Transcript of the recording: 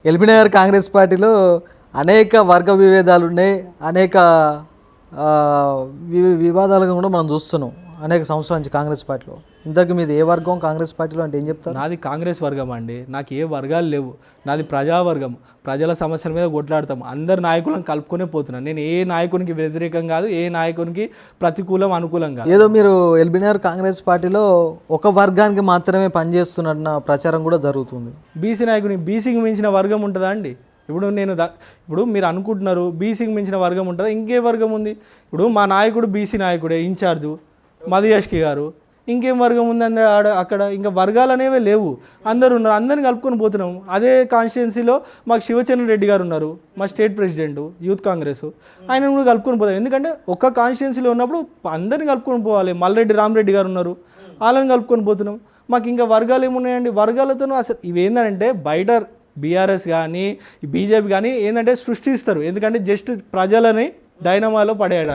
ఎల్బీనగర్ కాంగ్రెస్ పార్టీలో అనేక వర్గ విభేదాలు ఉన్నాయి, అనేక వివాదాలను కూడా మనం చూస్తున్నాం అనేక సంవత్సరాల నుంచి కాంగ్రెస్ పార్టీలో. ఇంతకు మీది ఏ వర్గం కాంగ్రెస్ పార్టీలో అంటే ఏం చెప్తారు? నాది కాంగ్రెస్ వర్గం అండి. నాకు ఏ వర్గాలు లేవు. నాది ప్రజావర్గం. ప్రజల సమస్యల మీద కొట్లాడతాం. అందరు నాయకులను కలుపుకొనే పోతున్నాను. నేను ఏ నాయకునికి వ్యతిరేకం కాదు, ఏ నాయకునికి ప్రతికూలం అనుకూలం కాదు. ఏదో మీరు ఎల్బీనగర్ కాంగ్రెస్ పార్టీలో ఒక వర్గానికి మాత్రమే పనిచేస్తున్న ప్రచారం కూడా జరుగుతుంది. బీసీ నాయకుని బీసీకి మించిన వర్గం ఉంటుందా అండి? ఇప్పుడు మీరు అనుకుంటున్నారు బీసీకి మించిన వర్గం ఉంటుందా? ఇంకే వర్గం ఉంది? ఇప్పుడు మా నాయకుడు బీసీ నాయకుడే, ఇన్ఛార్జు మధుయాష్కి గారు. ఇంకేం వర్గం ఉంది అక్కడ? ఇంకా వర్గాలు అనేవి లేవు. అందరు ఉన్నారు, అందరిని కలుపుకొని పోతున్నాం. అదే కాన్స్టిట్యున్సీలో మాకు శివచంద్ర రెడ్డి గారు ఉన్నారు, మా స్టేట్ ప్రెసిడెంట్ యూత్ కాంగ్రెస్. ఆయన కూడా కలుపుకొని పోతాం. ఎందుకంటే ఒక్క కాన్స్టిట్యున్సీలో ఉన్నప్పుడు అందరిని కలుపుకొని పోవాలి. మల్రెడ్డి రామరెడ్డి గారు ఉన్నారు, వాళ్ళని కలుపుకొని పోతున్నాం. మాకు ఇంకా వర్గాలు ఏమున్నాయండి? వర్గాలతో అసలు ఇవేంటంటే బయట బీఆర్ఎస్ కానీ బీజేపీ కానీ ఏంటంటే సృష్టిస్తారు. ఎందుకంటే జస్ట్ ప్రజలని డైనమాలో పడేయడం.